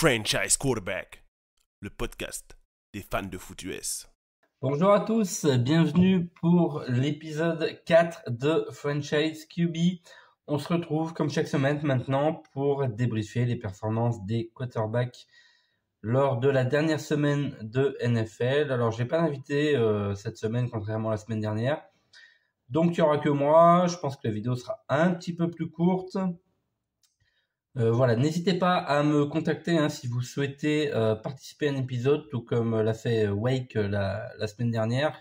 Franchise Quarterback, le podcast des fans de foot US. Bonjour à tous, bienvenue pour l'épisode 4 de Franchise QB. On se retrouve comme chaque semaine maintenant pour débriefer les performances des quarterbacks lors de la dernière semaine de NFL. Alors j'ai pas d'invité cette semaine contrairement à la semaine dernière. Donc il y aura que moi, je pense que la vidéo sera un petit peu plus courte. Voilà, n'hésitez pas à me contacter si vous souhaitez participer à un épisode, tout comme l'a fait Wake la semaine dernière.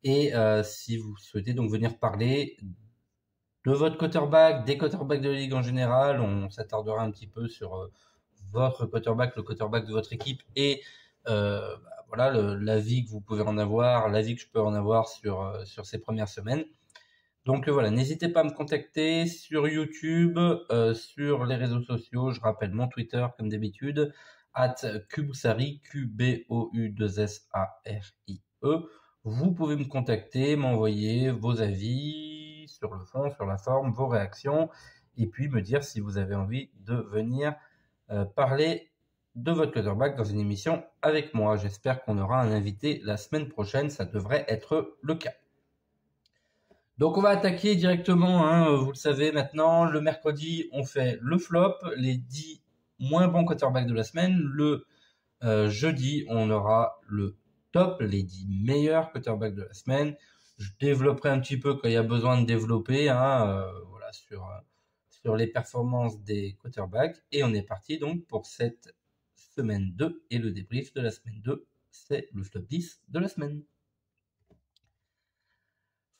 Et si vous souhaitez donc venir parler de votre quarterback, des quarterbacks de la ligue en général, on s'attardera un petit peu sur votre quarterback, le quarterback de votre équipe et voilà l'avis que vous pouvez en avoir, l'avis que je peux en avoir sur ces premières semaines. Donc voilà, n'hésitez pas à me contacter sur YouTube, sur les réseaux sociaux. Je rappelle mon Twitter comme d'habitude, @Kubusari, Q-B-O-U-2-S-A-R-I-E. Vous pouvez me contacter, m'envoyer vos avis sur le fond, sur la forme, vos réactions, et puis me dire si vous avez envie de venir parler de votre quarterback dans une émission avec moi. J'espère qu'on aura un invité la semaine prochaine, ça devrait être le cas. Donc on va attaquer directement, vous le savez maintenant, le mercredi on fait le flop, les 10 moins bons quarterbacks de la semaine. Le jeudi on aura le top, les 10 meilleurs quarterbacks de la semaine. Je développerai un petit peu quand il y a besoin de développer, voilà, sur les performances des quarterbacks. Et on est parti donc pour cette semaine 2 et le débrief de la semaine 2, c'est le flop 10 de la semaine.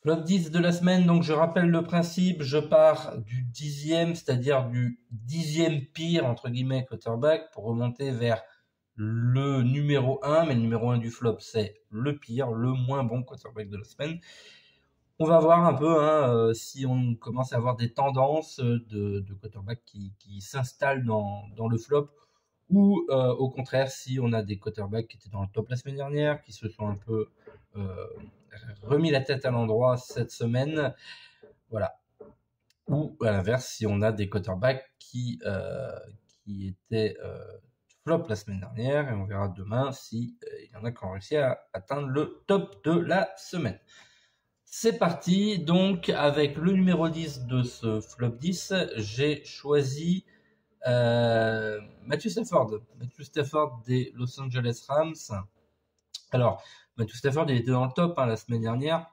Flop 10 de la semaine, donc je rappelle le principe, je pars du 10e, c'est-à-dire du 10e pire, entre guillemets, quarterback, pour remonter vers le numéro 1, mais le numéro 1 du flop, c'est le pire, le moins bon quarterback de la semaine. On va voir un peu si on commence à avoir des tendances de quarterback qui s'installent dans le flop, ou au contraire, si on a des quarterbacks qui étaient dans le top la semaine dernière, qui se sont un peu remis la tête à l'endroit cette semaine, voilà. Ou à l'inverse, si on a des quarterbacks qui étaient flop la semaine dernière, et on verra demain si il y en a qui ont réussi à atteindre le top de la semaine. C'est parti, donc avec le numéro 10 de ce flop 10, j'ai choisi Matthew Stafford des Los Angeles Rams. Alors, Matthew Stafford, il était dans le top la semaine dernière,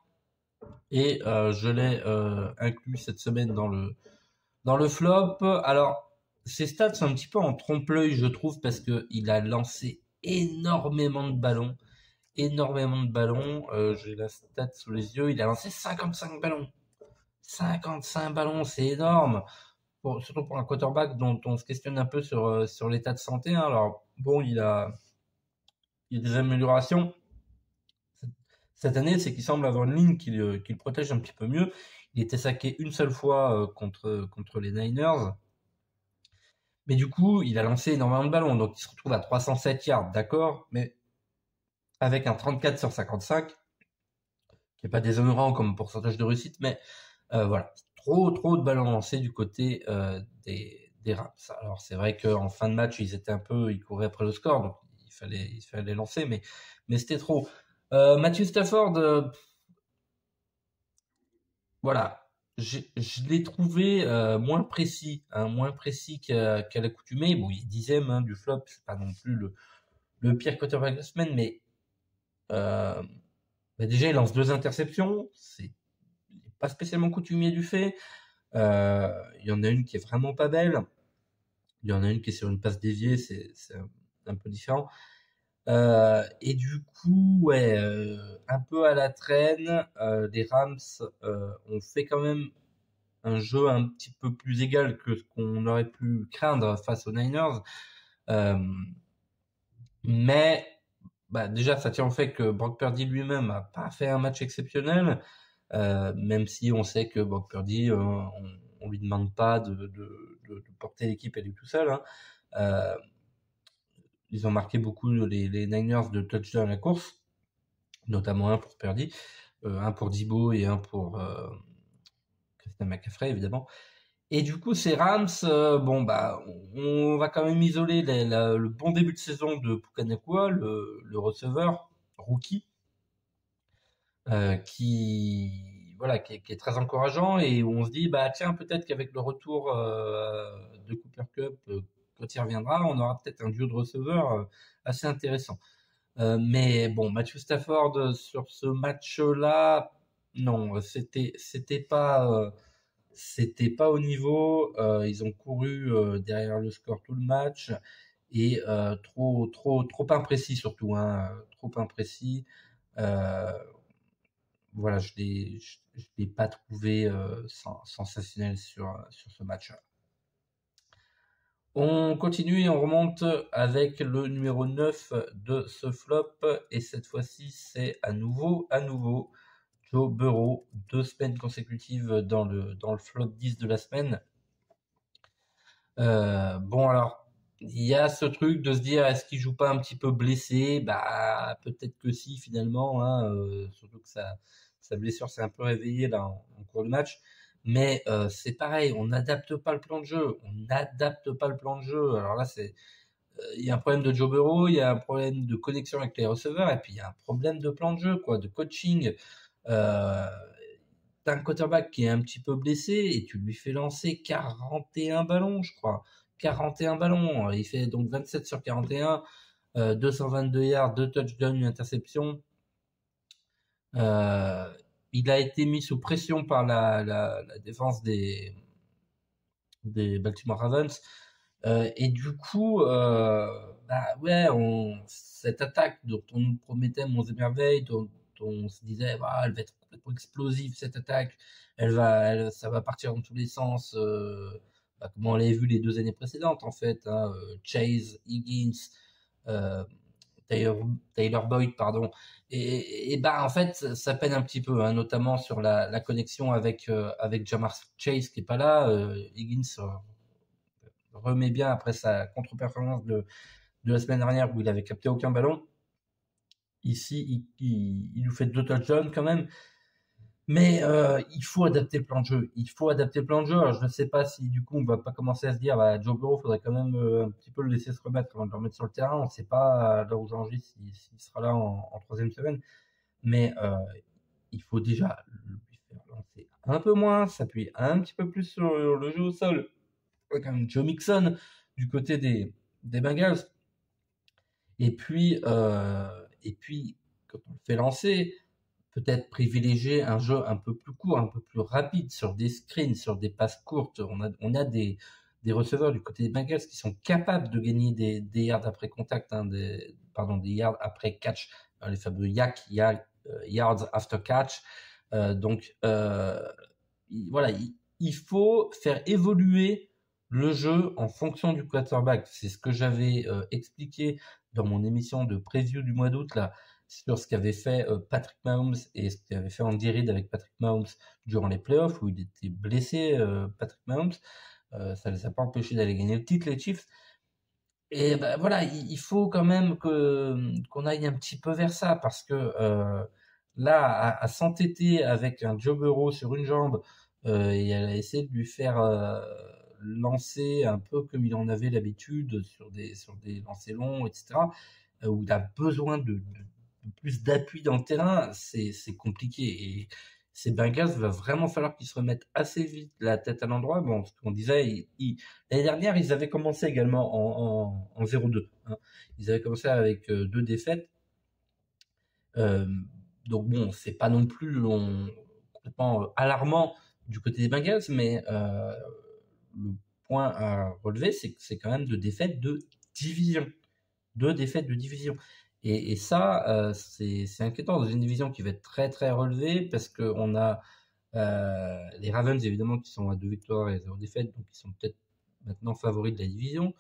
et je l'ai inclus cette semaine dans le flop. Alors, ses stats sont un petit peu en trompe-l'œil, je trouve, parce que il a lancé énormément de ballons. J'ai la stat sous les yeux, il a lancé 55 ballons. 55 ballons, c'est énorme. Surtout pour un quarterback dont on se questionne un peu sur l'état de santé. Alors, bon, il y a des améliorations cette année, c'est qu'il semble avoir une ligne qui le protège un petit peu mieux. Il était saqué une seule fois contre les Niners. Mais du coup, il a lancé énormément de ballons. Donc, il se retrouve à 307 yards, d'accord, mais avec un 34 sur 55, qui n'est pas déshonorant comme pourcentage de réussite, mais voilà, trop de ballons lancés du côté des Rams. Alors, c'est vrai qu'en fin de match, ils couraient après le score, donc il fallait lancer, mais c'était trop. Matthew Stafford, voilà, je l'ai trouvé moins précis qu'à l'accoutumée. Bon, il est 10e du flop, c'est pas non plus le pire quarterback de la semaine, mais déjà il lance 2 interceptions, il n'est pas spécialement coutumier du fait. Il y en a une qui est vraiment pas belle, il y en a une qui est sur une passe déviée, c'est un peu différent. Et du coup, ouais, un peu à la traîne, les Rams ont fait quand même un jeu un petit peu plus égal que ce qu'on aurait pu craindre face aux Niners. Mais déjà, ça tient au fait que Brock Purdy lui-même a pas fait un match exceptionnel, même si on sait que Brock Purdy, on lui demande pas de porter l'équipe à lui tout seul. Ils ont marqué beaucoup les Niners de touchdown à la course, notamment un pour Purdy, un pour Debo et un pour Christian McCaffrey évidemment. Et du coup, ces Rams, bon bah, on va quand même isoler le bon début de saison de Puka le receveur rookie, qui est très encourageant et où on se dit bah tiens peut-être qu'avec le retour de Cooper Kupp quand il reviendra, on aura peut-être un duo de receveurs assez intéressant. Mais bon, Matthew Stafford sur ce match-là, non, c'était pas au niveau. Ils ont couru derrière le score tout le match et trop imprécis surtout, hein, trop imprécis. Euh, voilà, je l'ai pas trouvé sensationnel sur ce match-là. On continue et on remonte avec le numéro 9 de ce flop. Et cette fois-ci, c'est à nouveau Joe Burrow. 2 semaines consécutives dans le flop 10 de la semaine. Bon, alors, il y a ce truc de se dire, est-ce qu'il joue pas un petit peu blessé? Bah, peut-être que si, finalement, hein, surtout que sa blessure s'est un peu réveillée là en cours de match. Mais c'est pareil, on n'adapte pas le plan de jeu. On n'adapte pas le plan de jeu. Alors là, il y a un problème de Joe Burrow, il y a un problème de connexion avec les receveurs, et puis il y a un problème de plan de jeu, quoi, de coaching. Euh, T'as un quarterback qui est un petit peu blessé et tu lui fais lancer 41 ballons, je crois. 41 ballons. Il fait donc 27 sur 41, 222 yards, 2 touchdowns, une interception. Euh, il a été mis sous pression par la défense des Baltimore Ravens. Et du coup, bah ouais, cette attaque dont on nous promettait monts et merveilles, dont on se disait, bah, elle va être complètement explosive cette attaque, ça va partir dans tous les sens, bah, comme on l'avait vu les 2 années précédentes en fait, hein, Chase, Higgins, euh, Taylor, Taylor Boyd, pardon. Et bah en fait, ça peine un petit peu, hein, notamment sur la connexion avec Jamar Chase qui est pas là, Higgins remet bien après sa contre-performance de la semaine dernière où il avait capté aucun ballon. Ici, il nous fait 2 touchdowns quand même. Mais il faut adapter le plan de jeu. Il faut adapter le plan de jeu. Alors, je ne sais pas si du coup on va pas commencer à se dire bah, Joe Burrow, faudrait quand même un petit peu le laisser se remettre avant de le remettre sur le terrain. On ne sait pas là où j'enregistre s'il sera là en troisième semaine. Mais il faut déjà lui faire lancer un peu moins, s'appuyer un petit peu plus sur le jeu au sol. Comme Joe Mixon du côté des Bengals. Et puis, quand on le fait lancer, peut-être privilégier un jeu un peu plus court, un peu plus rapide, sur des screens, sur des passes courtes. On a des receveurs du côté des Bengals qui sont capables de gagner des yards après contact, hein, des yards après catch, les fameux yards after catch. Voilà, il faut faire évoluer le jeu en fonction du quarterback. C'est ce que j'avais expliqué dans mon émission de preview du mois d'août là sur ce qu'avait fait Patrick Mahomes et ce qu'avait fait Andy Reid avec Patrick Mahomes durant les playoffs où il était blessé, Patrick Mahomes. Ça ne les a pas empêchés d'aller gagner le titre, les Chiefs. Et ben voilà, il faut quand même qu'on aille un petit peu vers ça parce que là, à s'entêter avec un Joe Burrow sur une jambe et à essayer de lui faire lancer un peu comme il en avait l'habitude sur des lancers longs, etc., où il a besoin de plus d'appui dans le terrain, c'est compliqué. Et ces Bengals, va vraiment falloir qu'ils se remettent assez vite la tête à l'endroit. Bon, ce qu'on disait, l'année dernière, ils avaient commencé également en 0-2. Hein. Ils avaient commencé avec 2 défaites. Euh, donc bon, c'est pas non plus complètement alarmant du côté des Bengals, mais le point à relever, c'est que c'est quand même 2 défaites de division. 2 défaites de division. Et ça, c'est inquiétant dans une division qui va être très très relevée parce qu'on a les Ravens évidemment qui sont à 2 victoires et 0 défaites, donc ils sont peut-être maintenant favoris de la division.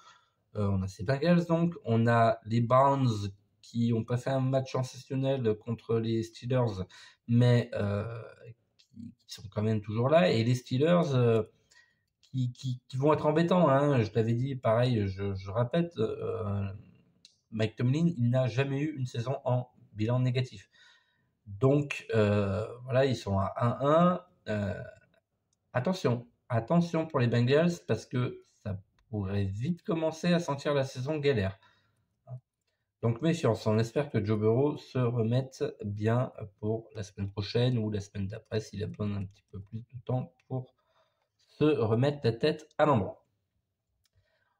On a ces Bengals donc, on a les Browns qui n'ont pas fait un match sensationnel contre les Steelers, mais qui sont quand même toujours là, et les Steelers qui vont être embêtants. Hein. Je t'avais dit, pareil, je répète, Mike Tomlin, il n'a jamais eu une saison en bilan négatif. Donc voilà, ils sont à 1-1. Attention, attention pour les Bengals parce que ça pourrait vite commencer à sentir la saison galère. Donc méfiance, on espère que Joe Burrow se remette bien pour la semaine prochaine ou la semaine d'après s'il a besoin d'un petit peu plus de temps pour se remettre la tête à l'endroit.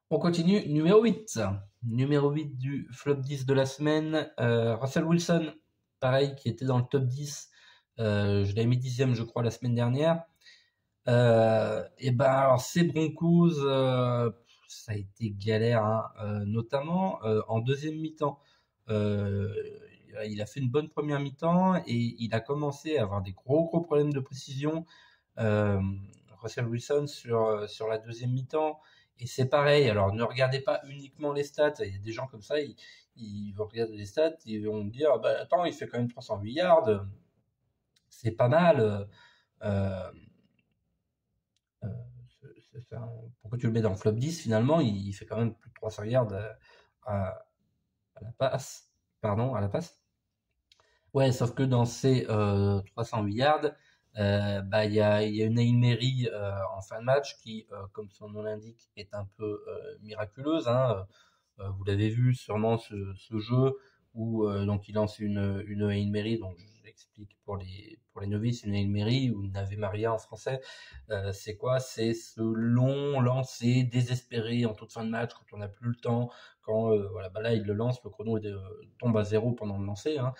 On continue, numéro 8. Numéro 8 du flop 10 de la semaine, Russell Wilson, pareil, qui était dans le top 10. Je l'avais mis 10e, je crois, la semaine dernière. Et ben alors ces Broncos, ça a été galère, hein, notamment en deuxième mi-temps. Il a fait une bonne première mi-temps et il a commencé à avoir des gros problèmes de précision. Russell Wilson sur la deuxième mi-temps. Et c'est pareil, alors ne regardez pas uniquement les stats, il y a des gens comme ça, ils vont regarder les stats, ils vont me dire, bah attends, il fait quand même 308 yards, c'est pas mal. Pourquoi tu le mets dans le flop 10 finalement, il fait quand même plus de 300 yards à la passe. Pardon, à la passe. Ouais, sauf que dans ces 308 yards, bah il y a une Hail Mary en fin de match qui, comme son nom l'indique, est un peu miraculeuse. Hein. Vous l'avez vu sûrement ce jeu où donc il lance une Hail Mary, donc j'explique pour les novices, une Hail Mary ou une Ave Maria en français. C'est quoi? C'est ce long lancer désespéré en toute fin de match quand on n'a plus le temps, quand voilà, bah là il le lance, le chrono tombe à 0 pendant le lancer. Hein.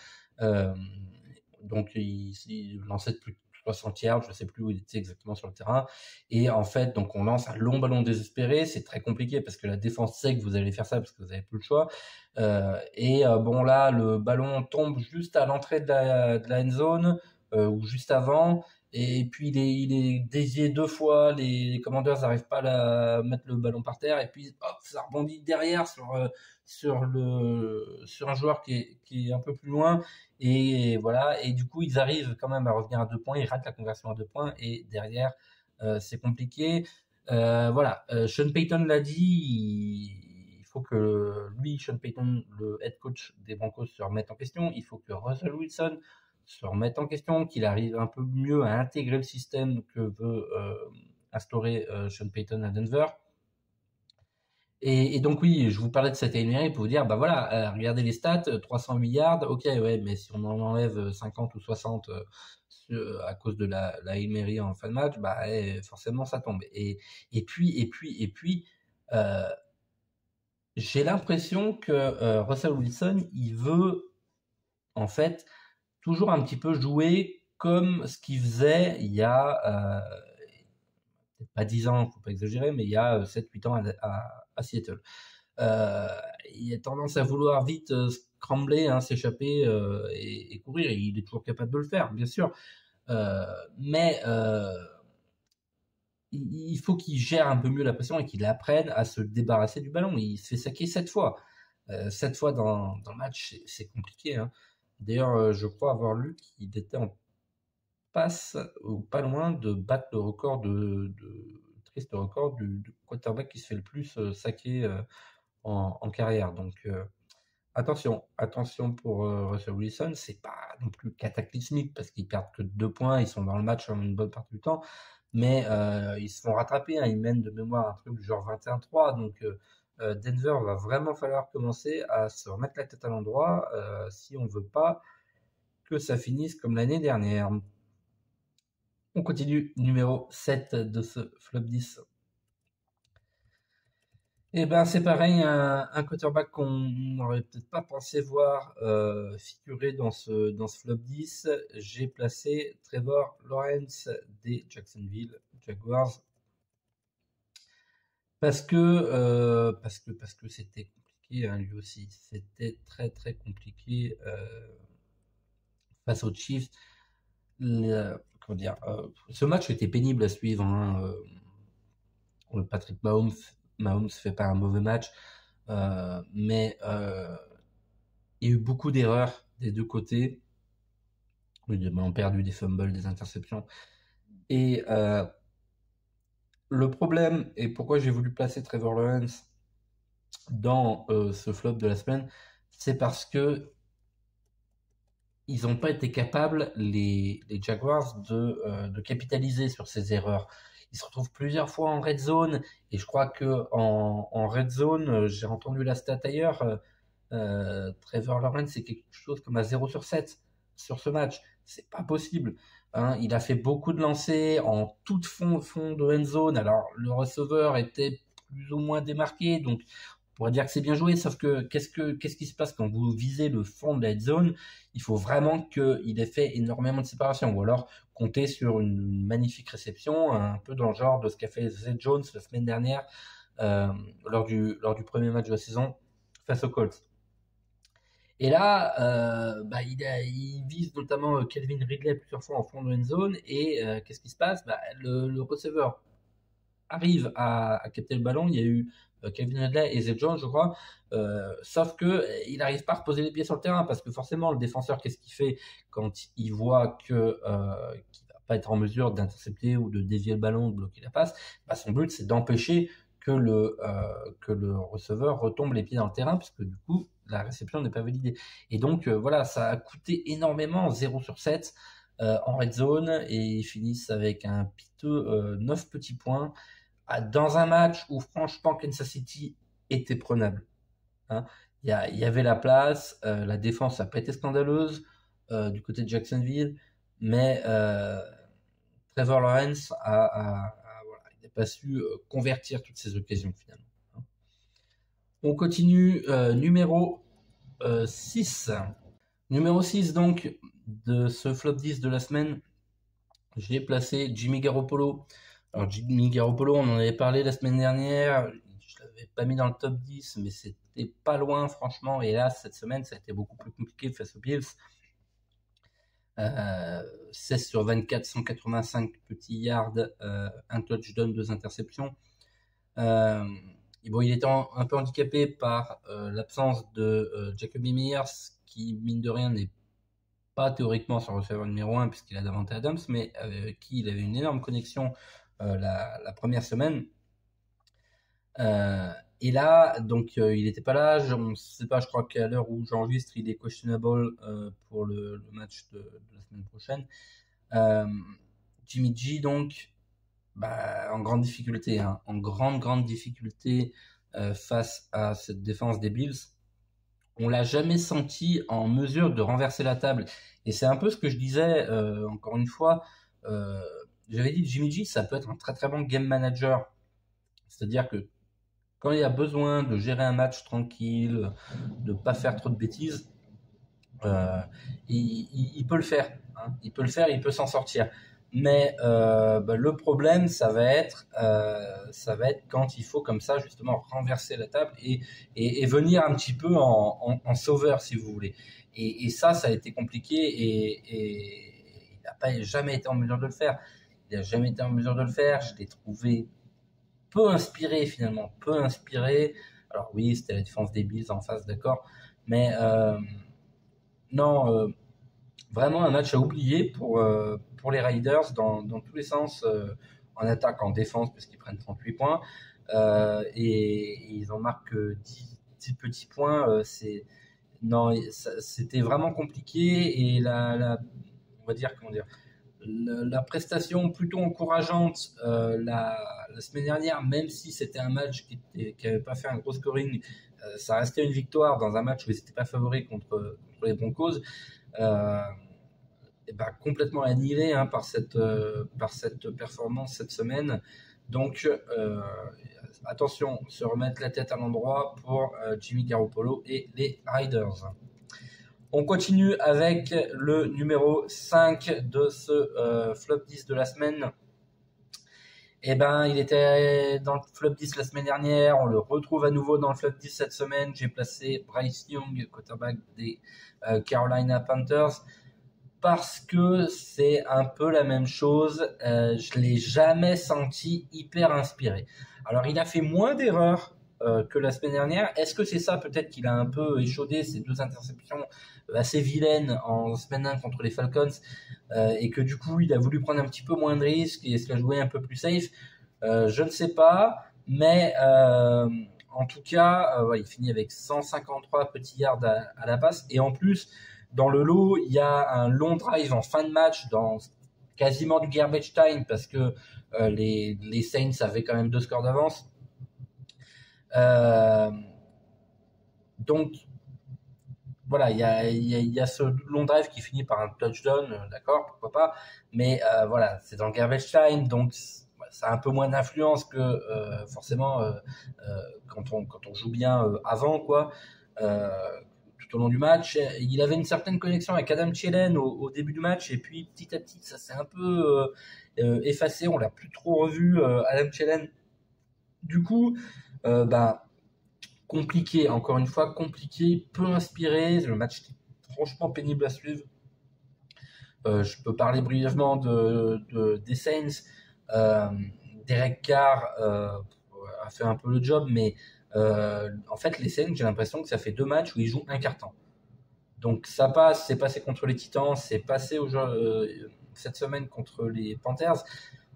Donc il lançait de plus de 60 yards, je sais plus où il était exactement sur le terrain. Et en fait, donc on lance un long ballon désespéré, c'est très compliqué parce que la défense sait que vous allez faire ça parce que vous avez plus le choix. Bon là, le ballon tombe juste à l'entrée de la end zone ou juste avant. Et puis il est dévié 2 fois, les Commanders n'arrivent pas à mettre le ballon par terre, et puis hop, ça rebondit derrière sur un joueur qui est un peu plus loin, et voilà, et du coup ils arrivent quand même à revenir à 2 points, ils ratent la conversion à 2 points, et derrière c'est compliqué. Voilà, Sean Payton l'a dit, il faut que lui, Sean Payton, le head coach des Broncos, se remette en question, il faut que Russell Wilson se remettre en question, qu'il arrive un peu mieux à intégrer le système que veut instaurer Sean Payton à Denver. Et donc oui, je vous parlais de cette Hail Mary pour vous dire, bah voilà, regardez les stats, 308 yards, ok, ouais, mais si on en enlève 50 ou 60 à cause de la Hail Mary en fin de match, bah forcément ça tombe. Et puis, j'ai l'impression que Russell Wilson, il veut en fait toujours un petit peu jouer comme ce qu'il faisait il y a, peut-être pas 10 ans, faut pas exagérer, mais il y a 7-8 ans à Seattle. Il a tendance à vouloir vite scrambler, hein, s'échapper et courir. Il est toujours capable de le faire, bien sûr. Mais il faut qu'il gère un peu mieux la pression et qu'il apprenne à se débarrasser du ballon. Il se fait saquer 7 fois. 7 fois dans le match, c'est compliqué. Hein. D'ailleurs, je crois avoir lu qu'il était en passe ou pas loin de battre le record triste record du quarterback qui se fait le plus saquer en carrière. Donc attention pour Russell Wilson, c'est pas non plus cataclysmique parce qu'ils perdent que 2 points, ils sont dans le match une bonne partie du temps, mais ils se font rattraper, hein, ils mènent de mémoire un truc du genre 21-3, donc Denver va vraiment falloir commencer à se remettre la tête à l'endroit si on veut pas que ça finisse comme l'année dernière. On continue, numéro 7 de ce flop 10. Et ben c'est pareil, un quarterback qu'on n'aurait peut-être pas pensé voir figurer dans ce flop 10. J'ai placé Trevor Lawrence des Jacksonville Jaguars parce que c'était compliqué, hein, lui aussi. C'était très très compliqué face aux Chiefs. Comment dire, ce match était pénible à suivre. Hein, Patrick Mahomes fait pas un mauvais match, mais il y a eu beaucoup d'erreurs des deux côtés. Ils ont perdu des fumbles, des interceptions. Et le problème, et pourquoi j'ai voulu placer Trevor Lawrence dans ce flop de la semaine, c'est parce que ils n'ont pas été capables, les Jaguars, de capitaliser sur ces erreurs. il se retrouve plusieurs fois en red zone, et je crois que en red zone, j'ai entendu la stat ailleurs, Trevor Lawrence, c'est quelque chose comme à 0/7 sur ce match. C'est pas possible. Hein. Il a fait beaucoup de lancers en toute fond de end zone. Alors, le receveur était plus ou moins démarqué, donc on pourrait dire que c'est bien joué, sauf que qu'est-ce qui se passe quand vous visez le fond de la end zone? Il faut vraiment qu'il ait fait énormément de séparation, ou alors compter sur une magnifique réception, un peu dans le genre de ce qu'a fait Zay Jones la semaine dernière, lors du premier match de la saison face aux Colts. Et là, il vise notamment Calvin Ridley plusieurs fois en fond de end zone. Et qu'est-ce qui se passe? Le receveur arrive à capter le ballon. Il y a eu Calvin Ridley et Zay Jones, je crois. Sauf que il n'arrive pas à reposer les pieds sur le terrain, parce que forcément, le défenseur, qu'est-ce qu'il fait quand il voit qu'il va pas être en mesure d'intercepter ou de dévier le ballon, de bloquer la passe? Son but, c'est d'empêcher que le receveur retombe les pieds dans le terrain, parce que du coup, la réception n'est pas validée. Et donc, voilà, ça a coûté énormément, 0/7 en red zone, et ils finissent avec un piteux 9 petits points dans un match où, franchement, Kansas City était prenable. Hein. Il y avait la place, la défense n'a pas été scandaleuse du côté de Jacksonville, mais Trevor Lawrence n'a pas su convertir toutes ces occasions finalement. On continue, numéro 6. Numéro 6 donc de ce flop 10 de la semaine, j'ai placé Jimmy Garoppolo. Alors Jimmy Garoppolo, on en avait parlé la semaine dernière, je l'avais pas mis dans le top 10, mais c'était pas loin franchement, et là cette semaine ça a été beaucoup plus compliqué face aux Bills. 16 sur 24, 185 petits yards, un touchdown, 2 interceptions. Il était un peu handicapé par l'absence de Jacoby Meyers, qui mine de rien n'est pas théoriquement son receveur numéro 1 puisqu'il a Davante Adams, mais avec qui il avait une énorme connexion la première semaine. Et là, donc il n'était pas là. On ne sait pas, je crois qu'à l'heure où j'enregistre, il est questionable pour le match de la semaine prochaine. Jimmy G, donc, en grande difficulté, hein, en grande difficulté face à cette défense des Bills. On l'a jamais senti en mesure de renverser la table. Et c'est un peu ce que je disais, encore une fois, j'avais dit Jimmy G, ça peut être un très très bon game manager. C'est-à-dire que quand il y a besoin de gérer un match tranquille, de pas faire trop de bêtises, il peut le faire. Hein. Il peut le faire, il peut s'en sortir. Mais le problème, ça va être quand il faut comme ça justement renverser la table et venir un petit peu en sauveur, si vous voulez. Et ça a été compliqué, et il n'a jamais été en mesure de le faire. Il n'a jamais été en mesure de le faire. Je l'ai trouvé peu inspiré finalement, peu inspiré. Alors oui, c'était la défense des Bills en face, d'accord, mais non, vraiment un match à oublier pour les Raiders dans tous les sens, en attaque, en défense, parce qu'ils prennent 38 points et ils en marquent 10 petits points. C'était vraiment compliqué, et on va dire, comment dire, la prestation plutôt encourageante la semaine dernière, même si c'était un match qui n'avait pas fait un gros scoring, ça restait une victoire dans un match où ils n'étaient pas favoris contre les Broncos, complètement annihilé par cette performance cette semaine. Donc attention, se remettre la tête à l'endroit pour Jimmy Garoppolo et les Raiders. On continue avec le numéro 5 de ce flop 10 de la semaine. Il était dans le flop 10 la semaine dernière, on le retrouve à nouveau dans le flop 10 cette semaine. J'ai placé Bryce Young, quarterback des Carolina Panthers, parce que c'est un peu la même chose. Je l'ai jamais senti hyper inspiré. Alors il a fait moins d'erreurs que la semaine dernière. Est-ce que c'est ça peut-être qu'il a un peu échaudé ces 2 interceptions assez vilaines en semaine 1 contre les Falcons, et que du coup il a voulu prendre un petit peu moins de risques et se la jouer un peu plus safe? Je ne sais pas, mais en tout cas il finit avec 153 petits yards à la passe, et en plus dans le lot il y a un long drive en fin de match dans quasiment du garbage time parce que les Saints avaient quand même 2 scores d'avance. Donc voilà, il y a ce long drive qui finit par un touchdown, d'accord, pourquoi pas, mais voilà, c'est dans le garbage time, donc ça a un peu moins d'influence que forcément quand on joue bien avant, quoi, tout au long du match. Il avait une certaine connexion avec Adam Thielen au début du match, et puis petit à petit, ça s'est un peu effacé, on l'a plus trop revu, Adam Thielen. Du coup, compliqué, encore une fois, compliqué, peu inspiré. Le match était franchement pénible à suivre. Je peux parler brièvement des Saints. Derek Carr a fait un peu le job, mais en fait, les Saints, j'ai l'impression que ça fait 2 matchs où ils jouent un quart-temps. Donc ça passe, c'est passé contre les Titans, c'est passé cette semaine contre les Panthers.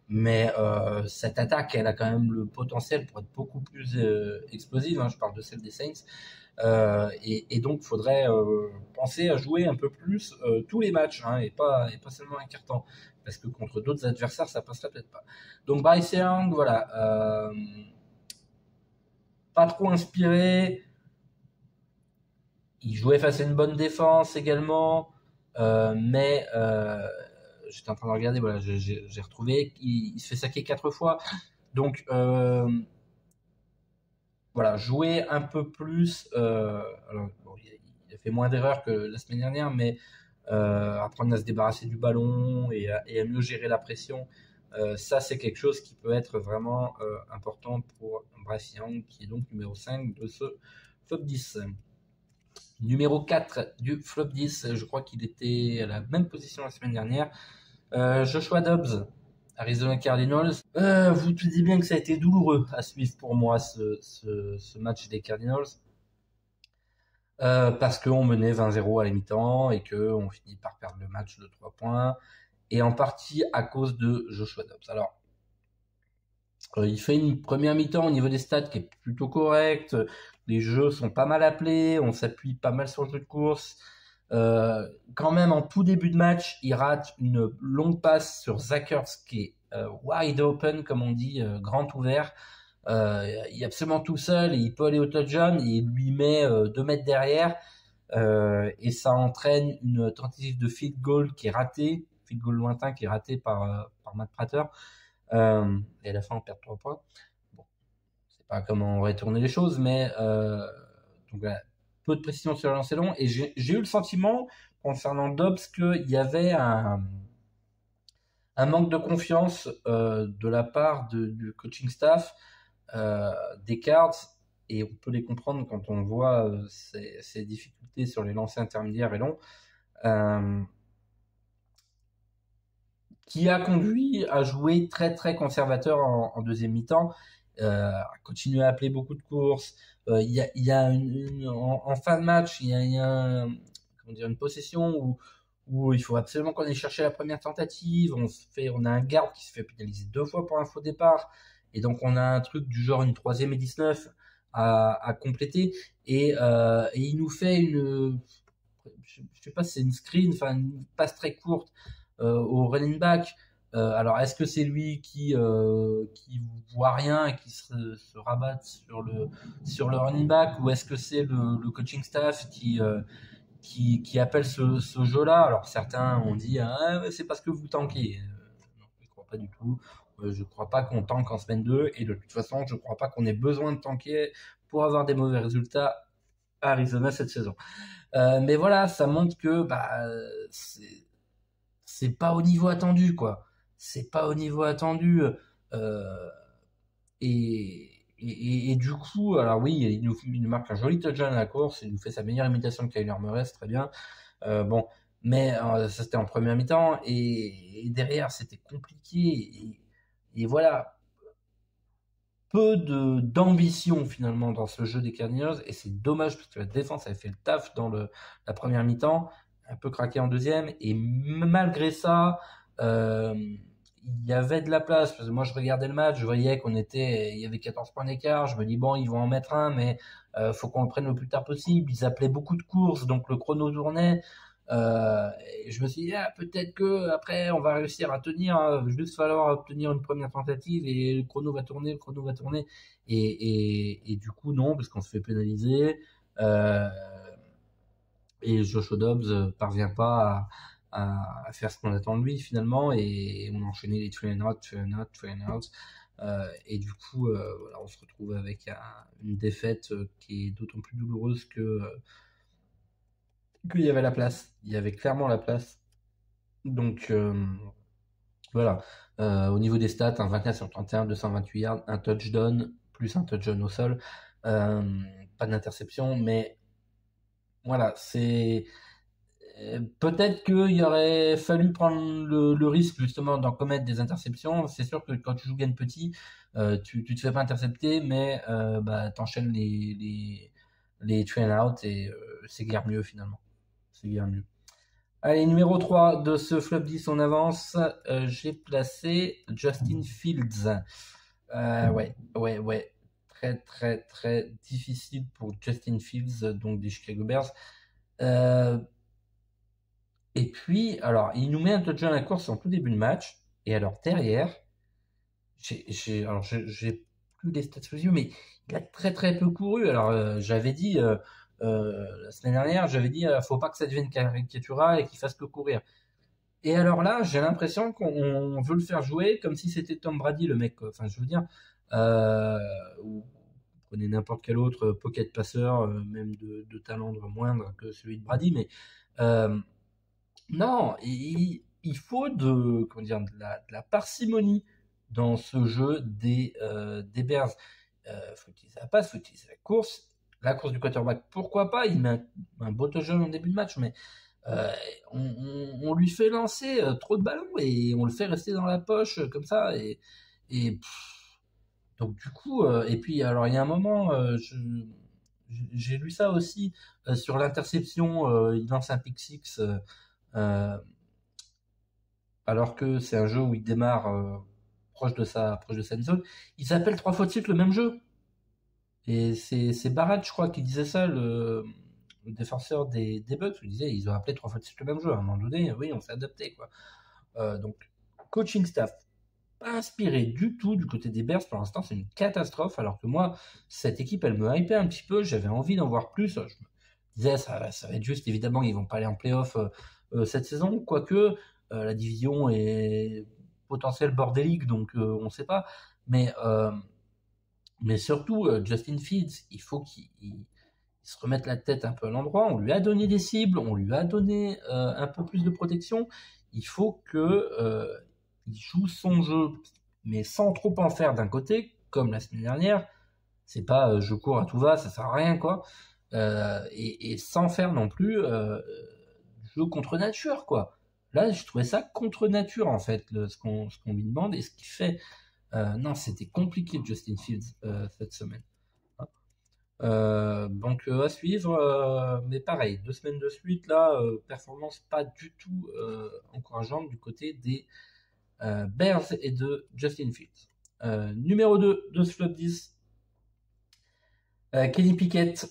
Mais cette attaque, elle a quand même le potentiel pour être beaucoup plus explosive. Je parle de celle des Saints. Et donc, il faudrait penser à jouer un peu plus tous les matchs et pas seulement un quart-temps. Parce que contre d'autres adversaires, ça passerait peut-être pas. Donc, Bryce Young, voilà. Pas trop inspiré. Il jouait face à une bonne défense également. Mais j'étais en train de regarder, voilà, j'ai retrouvé, il se fait saquer 4 fois. Donc, voilà, jouer un peu plus. Alors, bon, il a fait moins d'erreurs que la semaine dernière, mais apprendre à se débarrasser du ballon et à mieux gérer la pression, ça, c'est quelque chose qui peut être vraiment important pour Bryce Young, qui est donc numéro 5 de ce flop 10. Numéro 4 du flop 10, je crois qu'il était à la même position la semaine dernière. Joshua Dobbs, Arizona Cardinals. Vous te dites bien que ça a été douloureux à suivre pour moi ce match des Cardinals. Parce qu'on menait 20-0 à la mi-temps et qu'on finit par perdre le match de 3 points. Et en partie à cause de Joshua Dobbs. Alors, il fait une première mi-temps au niveau des stats qui est plutôt correcte. Les jeux sont pas mal appelés. On s'appuie pas mal sur le jeu de course. Quand même, en tout début de match, il rate une longue passe sur Zach Ertz qui est wide open, comme on dit, grand ouvert. Il est absolument tout seul et il peut aller au touchdown et il lui met 2 mètres derrière. Et ça entraîne une tentative de field goal qui est ratée, field goal lointain qui est raté par Matt Prater. Et à la fin, on perd 3 points. Bon, c'est pas comment on aurait tourné les choses, mais donc voilà, peu de précision sur le lancer long. Et j'ai eu le sentiment, concernant Dobbs, qu'il y avait un manque de confiance de la part du coaching staff des Cards. Et on peut les comprendre quand on voit ces difficultés sur les lancers intermédiaires et longs. Qui a conduit à jouer très très conservateur en deuxième mi-temps, à continuer à appeler beaucoup de courses. Il y a en fin de match, il y a une possession où il faut absolument qu'on aille chercher la première tentative. On a un garde qui se fait pénaliser 2 fois pour un faux départ, et donc on a un truc du genre une 3e et 19 à compléter, et il nous fait je sais pas si c'est une screen, enfin une passe très courte au running back. Alors, est-ce que c'est lui qui voit rien et qui se rabatte sur le running back, ou est-ce que c'est le coaching staff qui appelle ce jeu-là? Alors, certains ont dit c'est parce que vous tankez. Non, je ne crois pas du tout. Je ne crois pas qu'on tank en semaine 2, et de toute façon, je ne crois pas qu'on ait besoin de tanker pour avoir des mauvais résultats à Arizona cette saison. Mais voilà, ça montre que c'est pas au niveau attendu, quoi. C'est pas au niveau attendu. Et du coup, alors oui, il nous marque un joli touchdown à la course, il nous fait sa meilleure imitation de Kyler Murray, c'est très bien. Bon, mais ça c'était en première mi-temps, et derrière c'était compliqué. Et voilà, peu d'ambition finalement dans ce jeu des Cardinals, et c'est dommage parce que la défense avait fait le taf dans la première mi-temps, un peu craqué en deuxième, et malgré ça, il y avait de la place, parce que moi je regardais le match, je voyais il y avait 14 points d'écart, je me dis bon, ils vont en mettre un, mais faut qu'on le prenne le plus tard possible. Ils appelaient beaucoup de courses, donc le chrono tournait. Et je me suis dit, peut-être que après on va réussir à tenir, juste falloir obtenir une première tentative et le chrono va tourner, et du coup non, parce qu'on se fait pénaliser. Euh, et Josh Dobbs parvient pas à faire ce qu'on attend de lui finalement, et on a enchaîné les three and out. Et du coup, voilà, on se retrouve avec une défaite qui est d'autant plus douloureuse qu'il y avait la place. Il y avait clairement la place. Donc voilà. Au niveau des stats, un 24 sur 31, 228 yards, un touchdown, plus un touchdown au sol. Pas d'interception, mais voilà, c'est peut-être qu'il aurait fallu prendre le risque justement d'en commettre des interceptions. C'est sûr que quand tu joues gagne petit, tu te fais pas intercepter, mais t'enchaînes les train out, et c'est guère mieux finalement. C'est guère mieux. Allez, numéro 3 de ce flop 10, on avance. J'ai placé Justin Fields. Ouais. Très, très, très difficile pour Justin Fields, donc des Chicago Bears. Et puis, alors, il nous met un touchdown à la course en tout début de match. Et alors, derrière, j'ai plus les stats sous les yeux, mais il a très, très peu couru. Alors, j'avais dit, la semaine dernière, faut pas que ça devienne caricatural et qu'il fasse que courir. Et alors là, j'ai l'impression qu'on veut le faire jouer comme si c'était Tom Brady, le mec, quoi. Enfin, je veux dire, ou prenez n'importe quel autre pocket passeur, même de talent moindre que celui de Brady, mais non, il faut comment dire, de la parcimonie dans ce jeu des Bears. Faut utiliser la passe, faut utiliser la course du quarterback. Pourquoi pas? Il met un beau touchdown en début de match, mais on lui fait lancer trop de ballons et on le fait rester dans la poche comme ça, et donc du coup, et puis alors il y a un moment, j'ai lu ça aussi sur l'interception, il lance un pick six, alors que c'est un jeu où il démarre proche de sa end zone. Il s'appelle 3 fois de suite le même jeu. Et c'est Barrett, je crois, qui disait ça, le défenseur des Bucks. Il disait, ils ont appelé 3 fois de suite le même jeu. À un moment donné, oui, on s'est adapté, quoi. Donc, coaching staff, pas inspiré du tout du côté des Bears. Pour l'instant, c'est une catastrophe. Alors que moi, cette équipe, elle me hypait un petit peu. J'avais envie d'en voir plus. Je me disais, ça va être juste, évidemment, ils vont pas aller en playoff cette saison. Quoique, la division est potentielle bordélique, donc on ne sait pas. Mais surtout, Justin Fields, il faut qu'il se remette la tête un peu à l'endroit. On lui a donné des cibles, on lui a donné un peu plus de protection. Il faut que il joue son jeu, mais sans trop en faire d'un côté, comme la semaine dernière. C'est pas je cours à tout va, ça sert à rien, quoi. Et sans faire non plus jeu contre nature, quoi. Là, je trouvais ça contre nature, en fait, ce qu'on lui demande et ce qu'il fait. Non, c'était compliqué, Justin Fields, cette semaine. Donc à suivre, mais pareil, 2 semaines de suite, là, performance pas du tout encourageante du côté des Bears et de Justin Fields. Numéro 2 de ce flop 10, Kenny Pickett.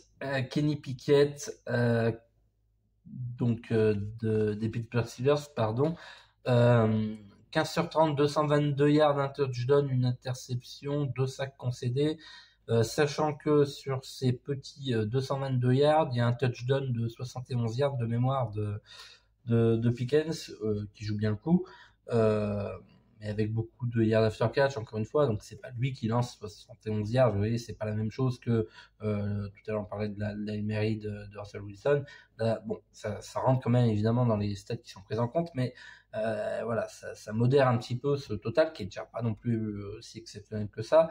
Donc des Pittsburgh Steelers, pardon. 15 sur 30, 222 yards, un touchdown, une interception, 2 sacs concédés. Sachant que sur ces petits 222 yards, il y a un touchdown de 71 yards de mémoire de Pickens, qui joue bien le coup, mais avec beaucoup de yards after catch, encore une fois. Donc c'est pas lui qui lance 71 yards, vous voyez, c'est pas la même chose que tout à l'heure on parlait de la Mary de Russell Wilson. Là, bon, ça rentre quand même évidemment dans les stats qui sont prises en compte, mais voilà, ça modère un petit peu ce total qui est déjà pas non plus si exceptionnel que ça.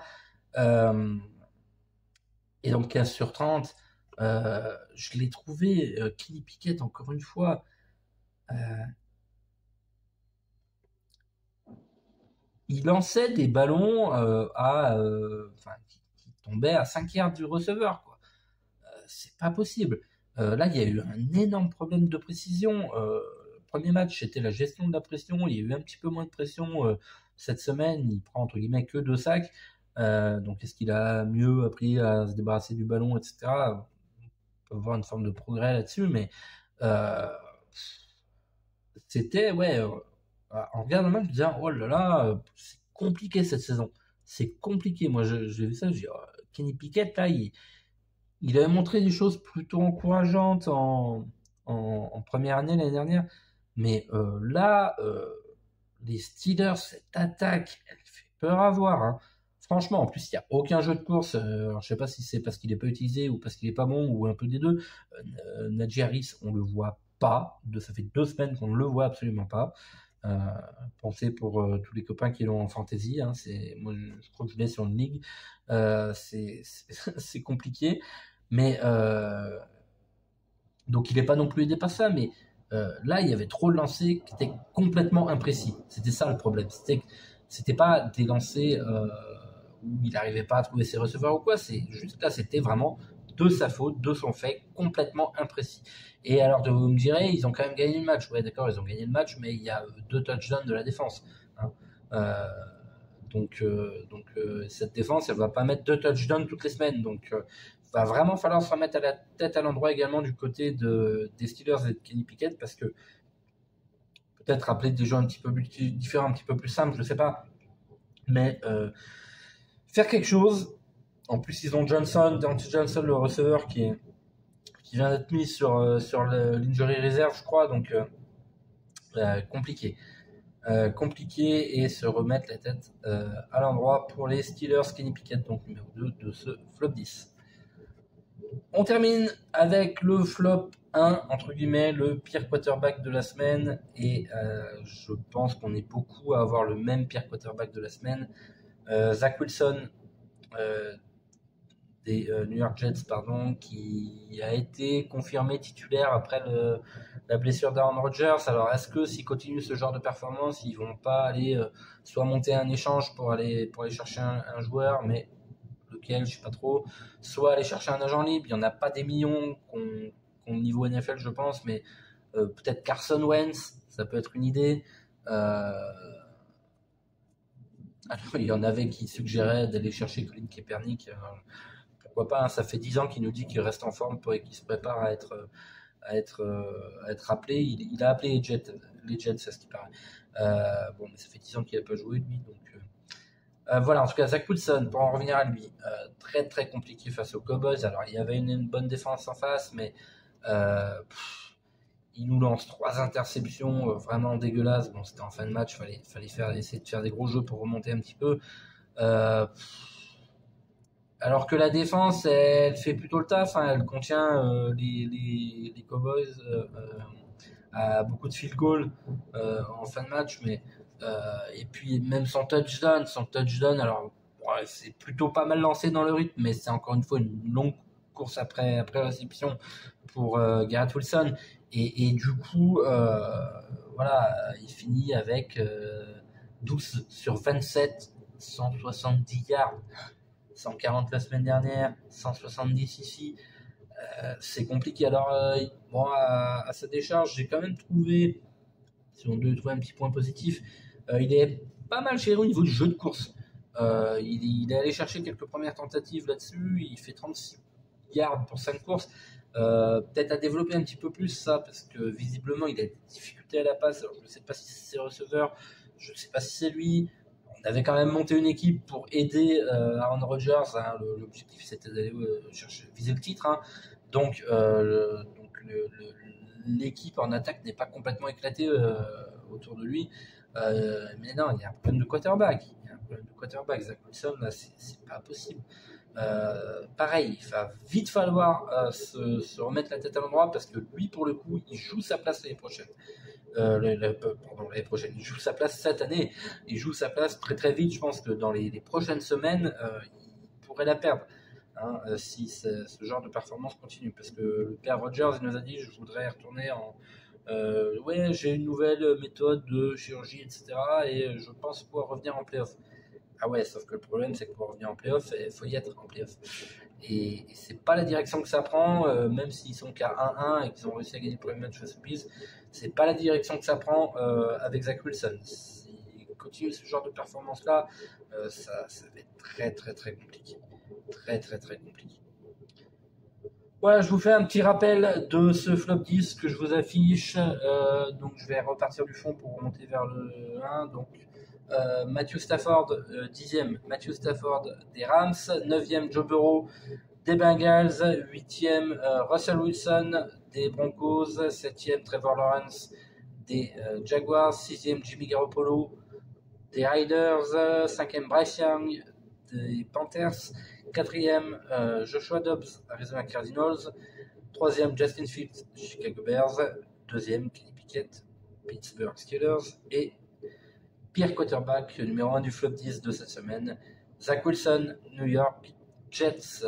Et donc 15 sur 30, je l'ai trouvé, Kenny Pickett, encore une fois, il lançait des ballons qui tombaient à 5 yards du receveur, quoi. C'est pas possible. Là, il y a eu un énorme problème de précision. Premier match, c'était la gestion de la pression. Il y a eu un petit peu moins de pression cette semaine. Il prend entre guillemets que 2 sacs. Donc, est-ce qu'il a mieux appris à se débarrasser du ballon, etc. On peut voir une forme de progrès là-dessus, mais c'était, on regarde le match, je disais, oh là là, c'est compliqué cette saison. C'est compliqué. Moi, j'ai vu ça, j'ai dit, oh, Kenny Pickett, là, il avait montré des choses plutôt encourageantes en première année l'année dernière. Mais là, les Steelers, cette attaque, elle fait peur à voir. Hein. Franchement, en plus, il n'y a aucun jeu de course. Alors, je sais pas si c'est parce qu'il n'est pas utilisé ou parce qu'il n'est pas bon ou un peu des deux. Najee Harris, on le voit pas. Ça fait 2 semaines qu'on ne le voit absolument pas. Pensez pour tous les copains qui l'ont en fantasy. Hein, moi, je crois que je l'ai sur une ligue. C'est compliqué. Mais donc il n'est pas non plus aidé par ça, mais là il y avait trop de lancers qui étaient complètement imprécis. C'était ça le problème. C'était pas des lancers où il n'arrivait pas à trouver ses receveurs ou quoi. C'est juste là, c'était vraiment de sa faute, de son fait, complètement imprécis. Et alors vous me direz, ils ont quand même gagné le match. Ouais, d'accord, ils ont gagné le match, mais il y a 2 touchdowns de la défense. Hein. Donc cette défense, elle va pas mettre 2 touchdowns toutes les semaines. Donc va vraiment falloir se remettre à la tête à l'endroit également du côté des Steelers et de Kenny Pickett, parce que peut-être rappeler des jeux un petit peu plus différents, un petit peu plus simples, je sais pas. Mais faire quelque chose. En plus, ils ont Dante Johnson, le receveur, qui vient d'être mis sur l'injury reserve, je crois. Donc compliqué. Compliqué, et se remettre la tête à l'endroit pour les Steelers. Kenny Pickett, donc numéro 2 de ce flop 10. On termine avec le flop 1, entre guillemets, le pire quarterback de la semaine. Et je pense qu'on est beaucoup à avoir le même pire quarterback de la semaine. Zach Wilson, des New York Jets, qui a été confirmé titulaire après la blessure d'Aaron Rodgers. Alors, est-ce que s'il continue ce genre de performance, ils vont pas aller soit monter un échange pour aller chercher un joueur, mais lequel, je sais pas trop, soit aller chercher un agent libre. Il n'y en a pas des millions qu'on niveau NFL, je pense, mais peut-être Carson Wentz, ça peut être une idée. Alors, il y en avait qui suggéraient d'aller chercher Colin Kaepernick. Pourquoi pas, hein, ça fait 10 ans qu'il nous dit qu'il reste en forme et qu'il se prépare à être appelé. Il a appelé les Jets, c'est ce qui paraît. Bon, mais ça fait 10 ans qu'il n'a pas joué, lui, donc... voilà, en tout cas, Zach Wilson, pour en revenir à lui, très très compliqué face aux Cowboys. Alors, il y avait une bonne défense en face, mais il nous lance 3 interceptions vraiment dégueulasses. Bon, c'était en fin de match, fallait essayer de faire des gros jeux pour remonter un petit peu. Alors que la défense, elle fait plutôt le taf, hein, elle contient les Cowboys à beaucoup de field goal en fin de match, mais et puis même son touchdown, alors ouais, c'est plutôt pas mal lancé dans le rythme, mais c'est encore une fois une longue course après réception pour Garrett Wilson, et du coup voilà, il finit avec 12 sur 27, 170 yards, 140 la semaine dernière, 170 ici. C'est compliqué. Alors, bon, à sa décharge, j'ai quand même trouvé, si on devait trouver un petit point positif, il est pas mal géré au niveau du jeu de course. Il est allé chercher quelques premières tentatives là-dessus. Il fait 36 yards pour 5 courses. Peut-être à développer un petit peu plus ça, parce que visiblement, il a des difficultés à la passe. Alors, je ne sais pas si c'est ses receveurs, je ne sais pas si c'est lui. On avait quand même monté une équipe pour aider Aaron Rodgers. Hein. L'objectif, c'était d'aller viser le titre. Hein. Donc l'équipe en attaque n'est pas complètement éclatée autour de lui. Mais non, il y a un problème de quarterback. Zach Wilson, là, c'est pas possible. Pareil, il va vite falloir se remettre la tête à l'endroit, parce que lui, pour le coup, il joue sa place l'année prochaine. L'année prochaine, il joue sa place cette année. Il joue sa place très très vite. Je pense que dans les prochaines semaines, il pourrait la perdre. Hein, si ce genre de performance continue, parce que le père Rodgers, il nous a dit, je voudrais retourner ouais, j'ai une nouvelle méthode de chirurgie, etc., et je pense pouvoir revenir en playoff. Ah ouais, sauf que le problème, c'est que pour revenir en playoff, il faut y être en playoff. Et c'est pas la direction que ça prend, même s'ils sont qu'à 1-1 et qu'ils ont réussi à gagner le premier match face aux Bills, c'est pas la direction que ça prend avec Zach Wilson. S'il continue ce genre de performance-là, ça va être très très très compliqué. Très très très compliqué. Voilà, je vous fais un petit rappel de ce flop 10 que je vous affiche. Donc je vais repartir du fond pour remonter vers le 1. Donc Matthew Stafford, 10e, Matthew Stafford des Rams, 9e Joe Burrow des Bengals, 8e Russell Wilson des Broncos, 7e Trevor Lawrence des Jaguars, 6e Jimmy Garoppolo des Raiders, 5e Bryce Young des Panthers, 4e Joshua Dobbs Arizona Cardinals, 3e Justin Fields Chicago Bears, 2e Kenny Pickett Pittsburgh Steelers et pire quarterback numéro 1 du flop 10 de cette semaine, Zach Wilson, New York Jets.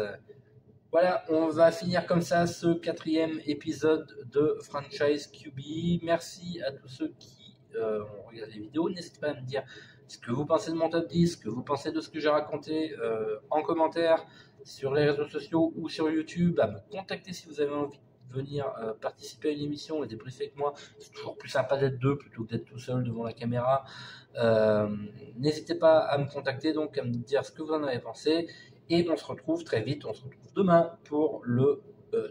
Voilà, on va finir comme ça ce 4e épisode de Franchise QB. Merci à tous ceux qui ont regardé les vidéos. N'hésitez pas à me dire ce que vous pensez de mon top 10, ce que vous pensez de ce que j'ai raconté en commentaire sur les réseaux sociaux ou sur YouTube, à me contacter si vous avez envie de venir participer à une émission et débriefer avec moi. C'est toujours plus sympa d'être deux plutôt que d'être tout seul devant la caméra. N'hésitez pas à me contacter, donc à me dire ce que vous en avez pensé. Et on se retrouve très vite, on se retrouve demain pour le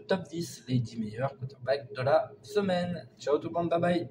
top 10, les 10 meilleurs quarterbacks de la semaine. Ciao tout le monde, bye bye.